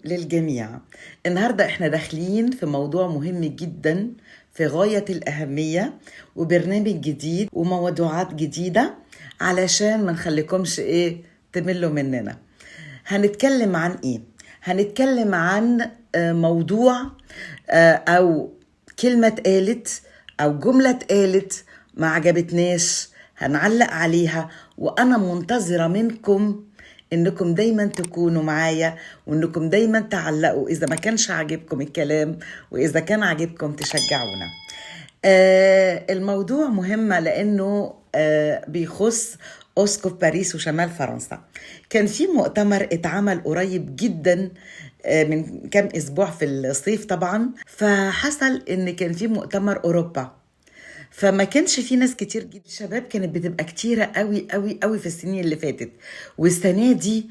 للجميع. النهاردة احنا داخلين في موضوع مهم جدا في غاية الأهمية، وبرنامج جديد وموضوعات جديدة علشان ما نخليكمش تملوا مننا. هنتكلم عن هنتكلم عن موضوع أو كلمة اتقالت أو جملة اتقالت ما عجبتناش، هنعلق عليها. وأنا منتظرة منكم إنكم دايما تكونوا معايا، وإنكم دايما تعلقوا إذا ما كانش عاجبكم الكلام، وإذا كان عاجبكم تشجعونا. الموضوع مهم لأنه بيخص أسقف باريس وشمال فرنسا. كان في مؤتمر اتعمل قريب جدا من كام أسبوع في الصيف طبعا، فحصل إن كان في مؤتمر أوروبا، فما كانش في ناس كتير جدا. الشباب كانت بتبقى كتيرة قوي قوي قوي في السنين اللي فاتت، والسنة دي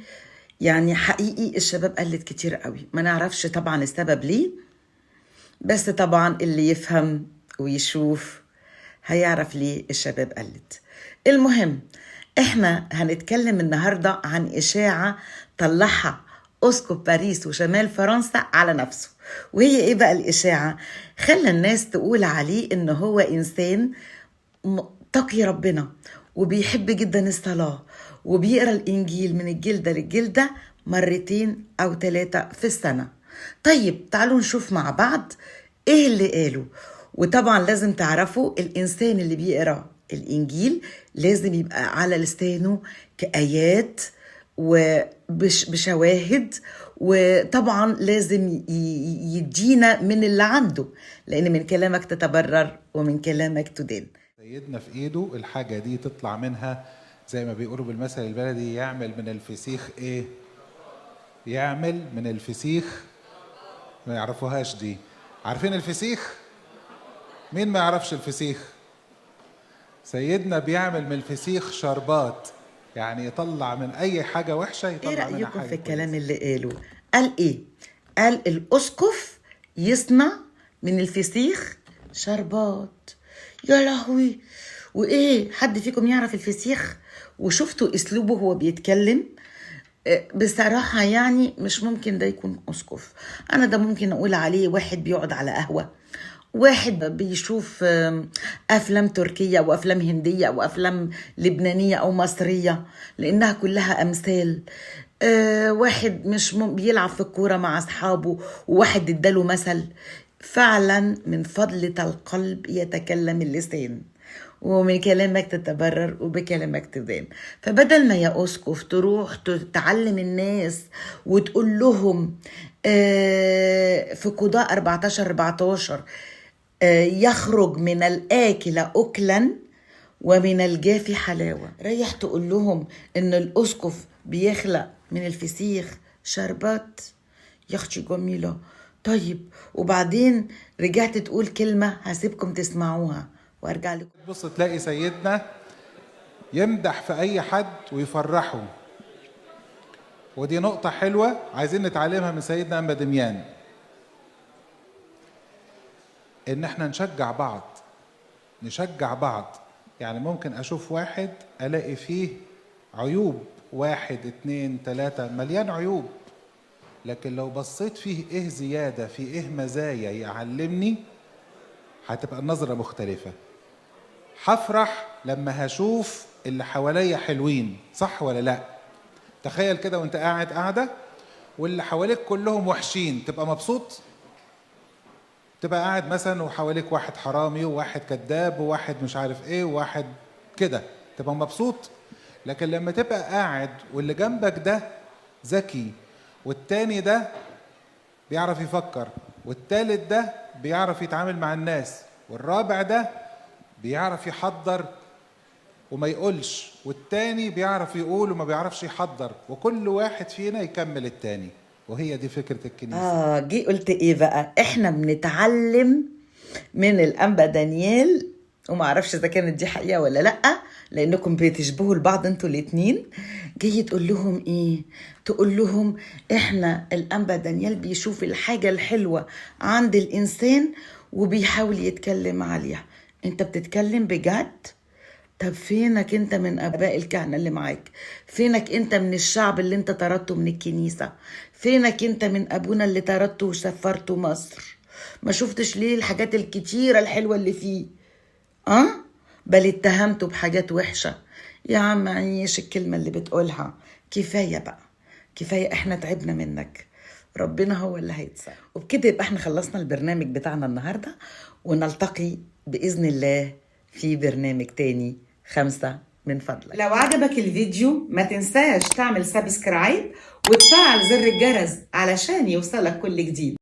يعني حقيقي الشباب قلت كتير قوي. ما نعرفش طبعا السبب ليه، بس طبعا اللي يفهم ويشوف هيعرف ليه الشباب قلت. المهم احنا هنتكلم النهاردة عن إشاعة طلعها أسقف باريس وشمال فرنسا على نفسه. وهي ايه بقى الإشاعة؟ خلى الناس تقول عليه إنه هو إنسان تقي ربنا، وبيحب جدا الصلاة، وبيقرأ الإنجيل من الجلدة للجلدة 2 أو 3 في السنة. طيب تعالوا نشوف مع بعض ايه اللي قاله. وطبعا لازم تعرفوا الإنسان اللي بيقرأ الإنجيل لازم يبقى على لسانه كآيات وبشواهد، وطبعا لازم يدينا من اللي عنده، لأن من كلامك تتبرر ومن كلامك تدين. سيدنا في ايده الحاجة دي تطلع منها زي ما بيقولوا بالمثل البلدي، يعمل من الفسيخ ايه؟ يعمل من الفسيخ. ما يعرفوهاش دي؟ عارفين الفسيخ؟ مين ما يعرفش الفسيخ؟ سيدنا بيعمل من الفسيخ شربات، يعني يطلع من اي حاجة وحشة يطلع ايه منها حاجة رأيكم في الكلام كويسة. اللي قاله؟ قال ايه؟ قال الأسقف يصنع من الفسيخ شربات. يا لهوي! وايه، حد فيكم يعرف الفسيخ؟ وشفتوا اسلوبه هو بيتكلم؟ بصراحة يعني مش ممكن ده يكون أسقف. أنا ده ممكن أقول عليه واحد بيقعد على قهوة، واحد بيشوف أفلام تركية وأفلام هندية أو أفلام لبنانية أو مصرية، لأنها كلها أمثال. واحد مش بيلعب في الكورة مع أصحابه، وواحد اداله مثل. فعلا من فضلة القلب يتكلم اللسان، ومن كلامك تتبرر وبكلامك تبان. فبدل ما يا أسقف تروح تعلم الناس وتقول لهم في قضاء 14 يخرج من الآكل أكلا ومن الجاف حلاوة، ريح تقول لهم إن الأسقف بيخلق من الفسيخ شربات. يختي جميلة. طيب وبعدين رجعت تقول كلمة هسيبكم تسمعوها وارجع لكم. بص تلاقي سيدنا يمدح في اي حد ويفرحه، ودي نقطة حلوة عايزين نتعلمها من سيدنا أنبا دميان، إن احنا نشجع بعض. يعني ممكن أشوف واحد ألاقي فيه عيوب، 1 2 3 مليان عيوب، لكن لو بصيت فيه إيه زيادة، فيه إيه مزايا يعلمني، هتبقى النظرة مختلفة. هفرح لما هشوف اللي حواليا حلوين، صح ولا لأ؟ تخيل كده وانت قاعدة واللي حواليك كلهم وحشين، تبقى مبسوط؟ تبقى قاعد مثلا وحواليك واحد حرامي وواحد كذاب وواحد مش عارف ايه وواحد كده، تبقى مبسوط؟ لكن لما تبقى قاعد واللي جنبك ده ذكي، والتاني ده بيعرف يفكر، والتالت ده بيعرف يتعامل مع الناس، والرابع ده بيعرف يحضر وما يقولش، والتاني بيعرف يقول وما بيعرفش يحضر، وكل واحد فينا يكمل التاني. وهي دي فكرة الكنيسة. جي قلت ايه بقى؟ احنا بنتعلم من الأنبا دانيال، وما اعرفش اذا كانت دي حقيقة ولا لأ، لانكم بتشبهوا البعض انتوا الاتنين. جاي تقول لهم ايه؟ تقول لهم احنا الأنبا دانيال بيشوف الحاجة الحلوة عند الإنسان وبيحاول يتكلم عليها. انت بتتكلم بجد؟ طب فينك انت من اباء الكهنة اللي معاك؟ فينك انت من الشعب اللي انت طردته من الكنيسة؟ فينك انت من ابونا اللي طردته وسفرته مصر؟ ما شفتش ليه الحاجات الكتيرة الحلوة اللي فيه؟ بل اتهمته بحاجات وحشة. يا عم عيش الكلمة اللي بتقولها، كفاية بقى، كفاية، احنا تعبنا منك، ربنا هو اللي هيتصرف. وبكده يبقى احنا خلصنا البرنامج بتاعنا النهاردة، ونلتقي بإذن الله في برنامج تاني. 5 من فضلك. لو عجبك الفيديو ما تنساش تعمل سبسكرايب وتفعل زر الجرس علشان يوصلك كل جديد.